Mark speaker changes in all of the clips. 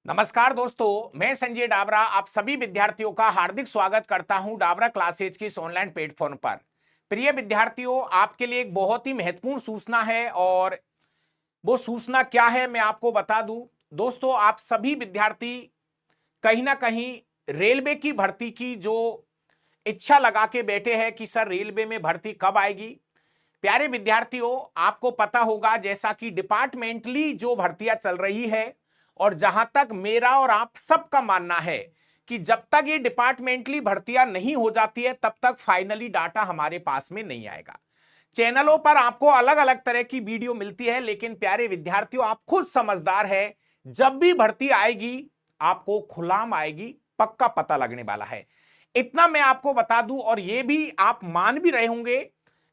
Speaker 1: नमस्कार दोस्तों, मैं संजय डाबरा आप सभी विद्यार्थियों का हार्दिक स्वागत करता हूं डाबरा क्लासेज की इस ऑनलाइन प्लेटफॉर्म पर। प्रिय विद्यार्थियों, आपके लिए एक बहुत ही महत्वपूर्ण सूचना है और वो सूचना क्या है मैं आपको बता दूं। दोस्तों, आप सभी विद्यार्थी कहीं ना कहीं रेलवे की भर्ती की जो इच्छा लगा के बैठे हैं कि सर रेलवे में भर्ती कब आएगी। प्यारे विद्यार्थियों, आपको पता होगा जैसा कि डिपार्टमेंटली जो भर्तियां चल रही है और जहां तक मेरा और आप सबका मानना है कि जब तक ये डिपार्टमेंटली भर्तियां नहीं हो जाती है तब तक फाइनली डाटा हमारे पास में नहीं आएगा। चैनलों पर आपको अलग अलग तरह की वीडियो मिलती है, लेकिन प्यारे विद्यार्थियों आप खुद समझदार है, जब भी भर्ती आएगी आपको खुलाम आएगी, पक्का पता लगने वाला है। इतना मैं आपको बता दूं और ये भी आप मान भी रहे होंगे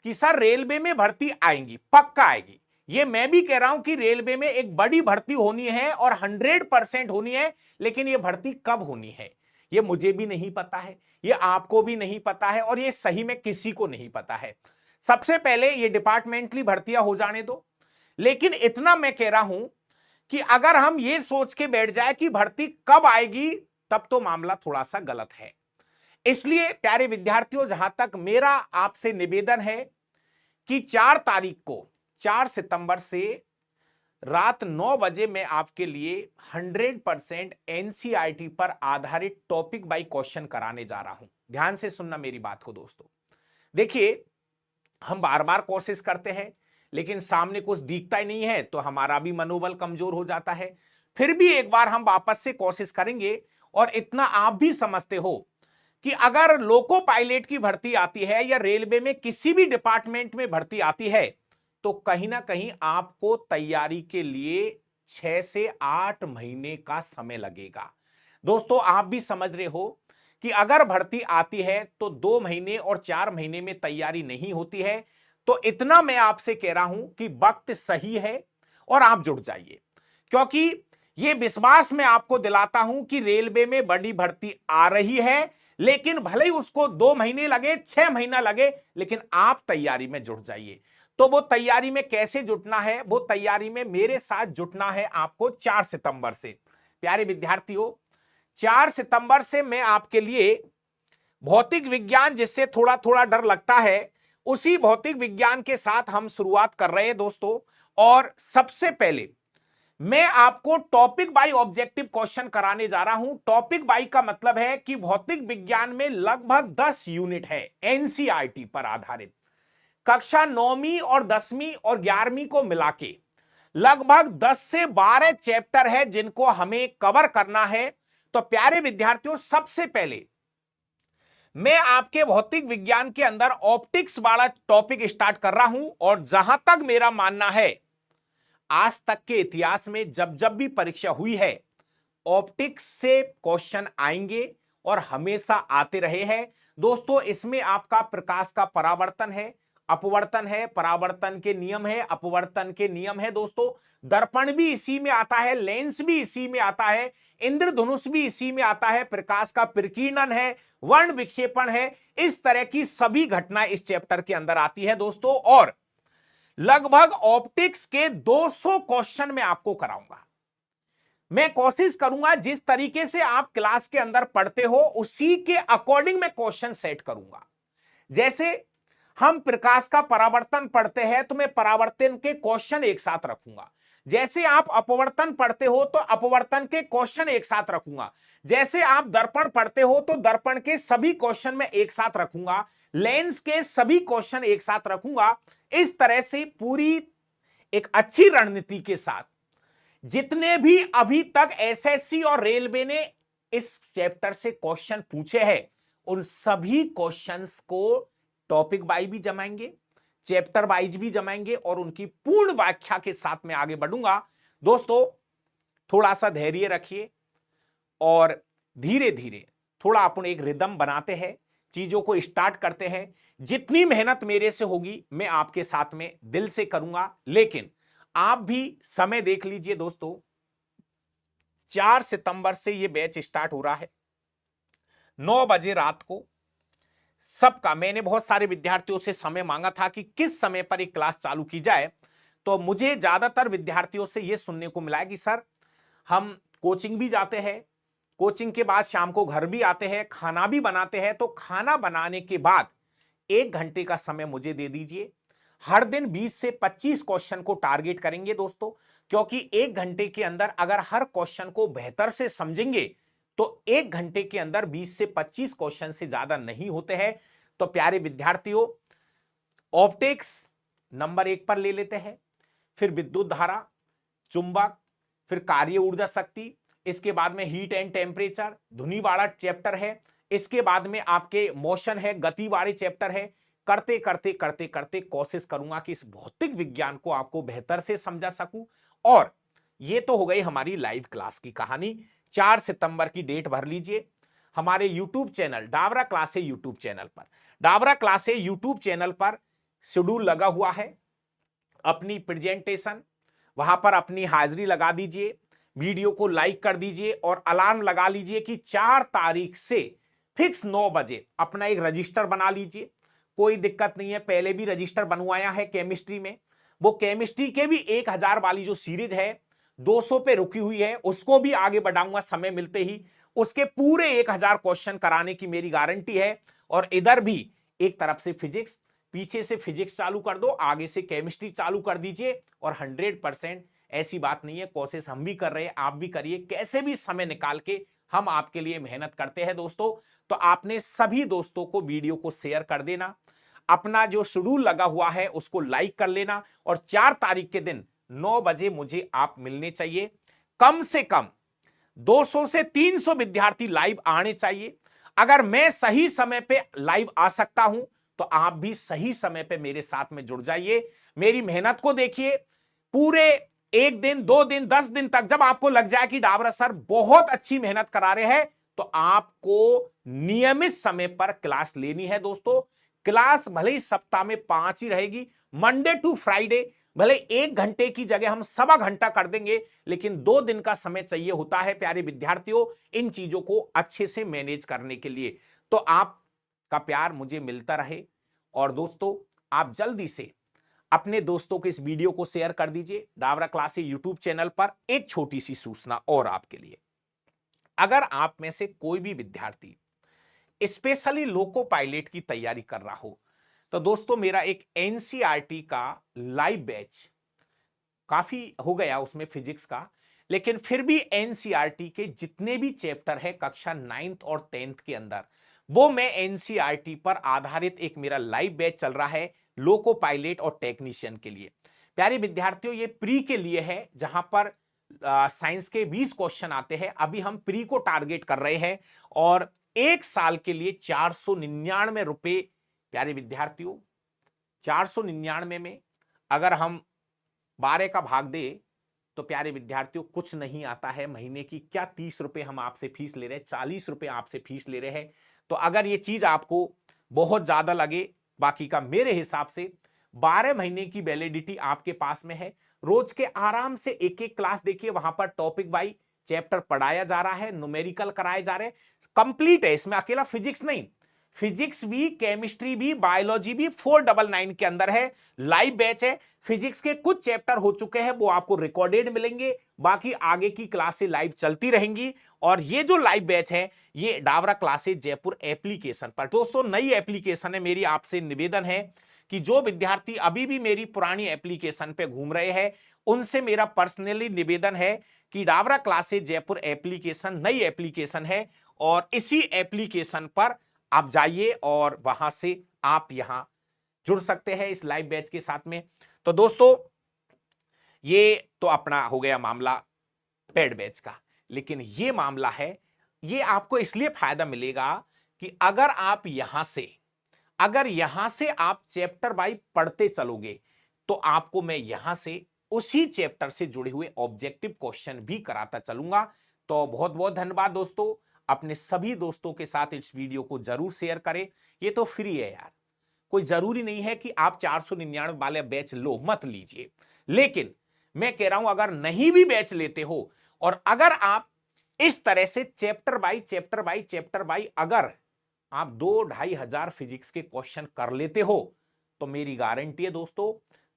Speaker 1: कि सर रेलवे में भर्ती आएंगी, पक्का आएगी। ये मैं भी कह रहा हूं कि रेलवे में एक बड़ी भर्ती होनी है और 100% होनी है, लेकिन ये भर्ती कब होनी है ये मुझे भी नहीं पता है, ये आपको भी नहीं पता है और ये सही में किसी को नहीं पता है। सबसे पहले ये डिपार्टमेंटली भर्तियां हो जाने दो, लेकिन इतना मैं कह रहा हूं कि अगर हम ये सोच के बैठ जाए कि भर्ती कब आएगी तब तो मामला थोड़ा सा गलत है। इसलिए प्यारे विद्यार्थियों, जहां तक मेरा आपसे निवेदन है कि 4 तारीख को 4 सितंबर से रात 9 बजे मैं आपके लिए 100% एनसीईआरटी पर आधारित टॉपिक बाय क्वेश्चन कराने जा रहा हूं। ध्यान से सुनना मेरी बात को दोस्तों। देखिए, हम बार बार कोशिश करते हैं लेकिन सामने कुछ दिखता ही नहीं है तो हमारा भी मनोबल कमजोर हो जाता है। फिर भी एक बार हम वापस से कोशिश करेंगे और इतना आप भी समझते हो कि अगर लोको पायलट की भर्ती आती है या रेलवे में किसी भी डिपार्टमेंट में भर्ती आती है तो कहीं ना कहीं आपको तैयारी के लिए 6 से 8 महीने का समय लगेगा। दोस्तों, आप भी समझ रहे हो कि अगर भर्ती आती है तो 2 महीने और 4 महीने में तैयारी नहीं होती है। तो इतना मैं आपसे कह रहा हूं कि वक्त सही है और आप जुड़ जाइए, क्योंकि यह विश्वास मैं आपको दिलाता हूं कि रेलवे में बड़ी भर्ती आ रही है, लेकिन भले ही उसको 2 महीने लगे 6 महीना लगे, लेकिन आप तैयारी में जुट जाइए। तो वो तैयारी में कैसे जुटना है, वो तैयारी में मेरे साथ जुटना है आपको 4 सितंबर से। प्यारे विद्यार्थियों, 4 सितंबर से मैं आपके लिए भौतिक विज्ञान, जिससे थोड़ा थोड़ा डर लगता है, उसी भौतिक विज्ञान के साथ हम शुरुआत कर रहे हैं दोस्तों। और सबसे पहले मैं आपको टॉपिक बाय ऑब्जेक्टिव क्वेश्चन कराने जा रहा हूं। टॉपिक बाय का मतलब है कि भौतिक विज्ञान में लगभग 10 यूनिट है एनसीईआरटी पर आधारित। कक्षा 9वीं और 10वीं और 11वीं को मिला के लगभग 10 से 12 चैप्टर है जिनको हमें कवर करना है। तो प्यारे विद्यार्थियों, सबसे पहले मैं आपके भौतिक विज्ञान के अंदर ऑप्टिक्स वाला टॉपिक स्टार्ट कर रहा हूं। और जहां तक मेरा मानना है, आज तक के इतिहास में जब जब भी परीक्षा हुई है ऑप्टिक्स से क्वेश्चन आएंगे और हमेशा आते रहे हैं। दोस्तों, इसमें आपका प्रकाश का परावर्तन है, अपवर्तन है, परावर्तन के नियम है, अपवर्तन के नियम है दोस्तों। दर्पण भी इसी में आता है, लेंस भी इसी में आता है, इंद्रधनुष भी इसी में आता है, प्रकाश का प्रकीर्णन है, वर्ण विक्षेपण है। इस तरह की सभी घटनाएं इस चैप्टर के अंदर आती है दोस्तों। और लगभग ऑप्टिक्स के 200 क्वेश्चन मैं आपको कराऊंगा। मैं कोशिश करूंगा जिस तरीके से आप क्लास के अंदर पढ़ते हो उसी के अकॉर्डिंग मैं क्वेश्चन सेट करूंगा। जैसे हम प्रकाश का परावर्तन पढ़ते हैं तो मैं परावर्तन के क्वेश्चन एक साथ रखूंगा। जैसे आप अपवर्तन पढ़ते हो तो अपवर्तन के क्वेश्चन एक साथ रखूंगा। जैसे आप दर्पण पढ़ते हो तो दर्पण के सभी क्वेश्चन मैं एक साथ रखूंगा, लेंस के सभी क्वेश्चन एक साथ रखूंगा। इस तरह से पूरी एक अच्छी रणनीति के साथ जितने भी अभी तक एसएससी और रेलवे ने इस चैप्टर से क्वेश्चन पूछे हैं उन सभी क्वेश्चंस को टॉपिक वाइज भी जमाएंगे, चैप्टर वाइज भी जमाएंगे और उनकी पूर्ण व्याख्या के साथ में आगे बढ़ूंगा। दोस्तों, थोड़ा सा धैर्य रखिए और धीरे धीरे थोड़ा अपन एक रिदम बनाते हैं, चीजों को स्टार्ट करते हैं। जितनी मेहनत मेरे से होगी मैं आपके साथ में दिल से करूंगा, लेकिन आप भी समय देख लीजिए दोस्तों। 4 सितंबर से यह बैच स्टार्ट हो रहा है 9 बजे रात को। सबका मैंने बहुत सारे विद्यार्थियों से समय मांगा था कि किस समय पर एक क्लास चालू की जाए, तो मुझे ज्यादातर विद्यार्थियों से यह सुनने को मिला है कि सर हम कोचिंग भी जाते हैं, कोचिंग के बाद शाम को घर भी आते हैं, खाना भी बनाते हैं, तो खाना बनाने के बाद 1 घंटे का समय मुझे दे दीजिए। हर दिन 20 से 25 क्वेश्चन को टारगेट करेंगे दोस्तों, क्योंकि 1 घंटे के अंदर अगर हर क्वेश्चन को बेहतर से समझेंगे तो 1 घंटे के अंदर 20 से 25 क्वेश्चन से ज्यादा नहीं होते हैं। तो प्यारे विद्यार्थियों, ऑप्टिक्स नंबर 1 पर ले लेते हैं, फिर विद्युत धारा, चुंबक, फिर कार्य ऊर्जा शक्ति, इसके बाद में हीट एंड टेम्परेचर, ध्वनि वाला चैप्टर है, इसके बाद में आपके मोशन है, गति वाले चैप्टर है। करते करते करते करते कोशिश करूंगा कि इस भौतिक विज्ञान को आपको बेहतर से समझा सकूं। और ये तो हो गई हमारी लाइव क्लास की कहानी। 4 सितंबर की डेट भर लीजिए, हमारे यूट्यूब चैनल डावरा क्लासे यूट्यूब चैनल पर, डावरा क्लासे यूट्यूब चैनल पर शेड्यूल लगा हुआ है। अपनी प्रेजेंटेशन वहां पर अपनी हाजिरी लगा दीजिए, वीडियो को लाइक कर दीजिए और अलार्म लगा लीजिए कि 4 तारीख से फिक्स 9 बजे अपना एक रजिस्टर बना लीजिए। कोई दिक्कत नहीं है, पहले भी रजिस्टर बनवाया है केमिस्ट्री में, वो केमिस्ट्री के भी 1000 वाली जो सीरीज है 200 पे रुकी हुई है, उसको भी आगे बढ़ाऊंगा समय मिलते ही। उसके पूरे 1000 क्वेश्चन कराने की मेरी गारंटी है। और इधर भी एक तरफ से फिजिक्स, पीछे से फिजिक्स चालू कर दो, आगे से केमिस्ट्री चालू कर दीजिए। और 100% ऐसी बात नहीं है, कोशिश हम भी कर रहे हैं, आप भी करिए, कैसे भी समय निकाल के हम आपके लिए मेहनत करते हैं दोस्तों। तो आपने सभी दोस्तों को वीडियो को शेयर कर देना, अपना जो शेड्यूल लगा हुआ है उसको लाइक कर लेना, और 4 तारीख के दिन 9 बजे मुझे आप मिलने चाहिए। कम से कम 200 से 300 विद्यार्थी लाइव आने चाहिए। अगर मैं सही समय पे लाइव आ सकता हूं तो आप भी सही समय पे मेरे साथ में जुड़ जाइए। मेरी मेहनत को देखिए, पूरे 1 दिन 2 दिन 10 दिन तक जब आपको लग जाए कि डावरा सर बहुत अच्छी मेहनत करा रहे हैं, तो आपको नियमित समय पर क्लास लेनी है दोस्तों। क्लास भले ही सप्ताह में 5 ही रहेगी, मंडे टू फ्राइडे, भले 1 घंटे की जगह हम 1.25 घंटा कर देंगे, लेकिन 2 दिन का समय चाहिए होता है प्यारे विद्यार्थियों इन चीजों को अच्छे से मैनेज करने के लिए। तो आपका प्यार मुझे मिलता रहे। और दोस्तों, आप जल्दी से अपने दोस्तों को इस वीडियो को शेयर कर दीजिए। डावरा क्लासे यूट्यूब चैनल पर एक छोटी सी सूचना और आपके लिए, अगर आप में से कोई भी विद्यार्थी स्पेशली लोको पायलट की तैयारी कर रहा हो, तो दोस्तों मेरा एक एनसीईआरटी का लाइव बैच काफी हो गया उसमें फिजिक्स का, लेकिन फिर भी एनसीईआरटी के जितने भी चैप्टर है कक्षा 9th और 10th के अंदर, वो मैं एनसीईआरटी पर आधारित एक मेरा लाइव बैच चल रहा है लोको पायलट और टेक्नीशियन के लिए। प्यारे विद्यार्थियों, ये प्री के लिए है, जहां पर साइंस के 20 क्वेश्चन आते हैं। अभी हम प्री को टारगेट कर रहे हैं और 1 साल के लिए 499 रुपए। प्यारे विद्यार्थियों, 499 में अगर हम 12 का भाग दे तो प्यारे विद्यार्थियों कुछ नहीं आता है महीने की। क्या 30 रुपए हम आपसे फीस ले रहे हैं, 40 रुपए आपसे फीस ले रहे हैं। तो अगर ये चीज आपको बहुत ज्यादा लगे, बाकी का मेरे हिसाब से 12 महीने की वैलिडिटी आपके पास में है। रोज के आराम से एक एक क्लास देखिए, वहां पर टॉपिक बाई चैप्टर पढ़ाया जा रहा है, न्यूमेरिकल कराए जा रहे हैं, कंप्लीट है। इसमें अकेला फिजिक्स नहीं, फिजिक्स भी, केमिस्ट्री भी, बायोलॉजी भी 499 के अंदर है। लाइव बैच है, फिजिक्स के कुछ चैप्टर हो चुके हैं, वो आपको रिकॉर्डेड मिलेंगे, बाकी आगे की क्लासें लाइव चलती रहेंगी। और ये जो लाइव बैच है ये डावरा क्लासेस जयपुर एप्लीकेशन पर। दोस्तों नई एप्लीकेशन है, मेरी आपसे निवेदन है कि जो विद्यार्थी अभी भी मेरी पुरानी एप्लीकेशन पे घूम रहे हैं, उनसे मेरा पर्सनली निवेदन है कि डावरा क्लासेस जयपुर एप्लीकेशन नई एप्लीकेशन है, और इसी एप्लीकेशन पर आप जाइए और वहां से आप यहां जुड़ सकते हैं इस लाइव बैच के साथ में। तो दोस्तों, ये तो अपना हो गया मामला पेड बैच का, लेकिन ये मामला है, ये आपको इसलिए फायदा मिलेगा कि अगर यहां से आप चैप्टर बाई पढ़ते चलोगे, तो आपको मैं यहां से उसी चैप्टर से जुड़े हुए ऑब्जेक्टिव क्वेश्चन भी कराता चलूंगा। तो बहुत बहुत धन्यवाद दोस्तों। अपने सभी दोस्तों के साथ इस वीडियो को जरूर शेयर करें। ये तो फ्री है यार, कोई जरूरी नहीं है कि आप 499 वाले बैच लो, मत लीजिए। लेकिन मैं कह रहा हूं, अगर नहीं भी बैच लेते हो और अगर आप इस तरह से चैप्टर बाई अगर आप 2-2,500 फिजिक्स के क्वेश्चन कर लेते हो, तो मेरी गारंटी है दोस्तों,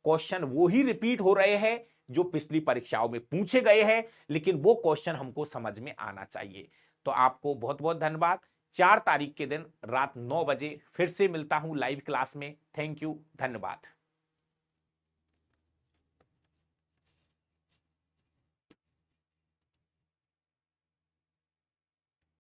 Speaker 1: क्वेश्चन वो ही रिपीट हो रहे हैं जो पिछली परीक्षाओं में पूछे गए हैं, लेकिन वो क्वेश्चन हमको समझ में आना चाहिए। तो आपको बहुत बहुत धन्यवाद। 4 तारीख के दिन रात 9 बजे फिर से मिलता हूं लाइव क्लास में। थैंक यू, धन्यवाद।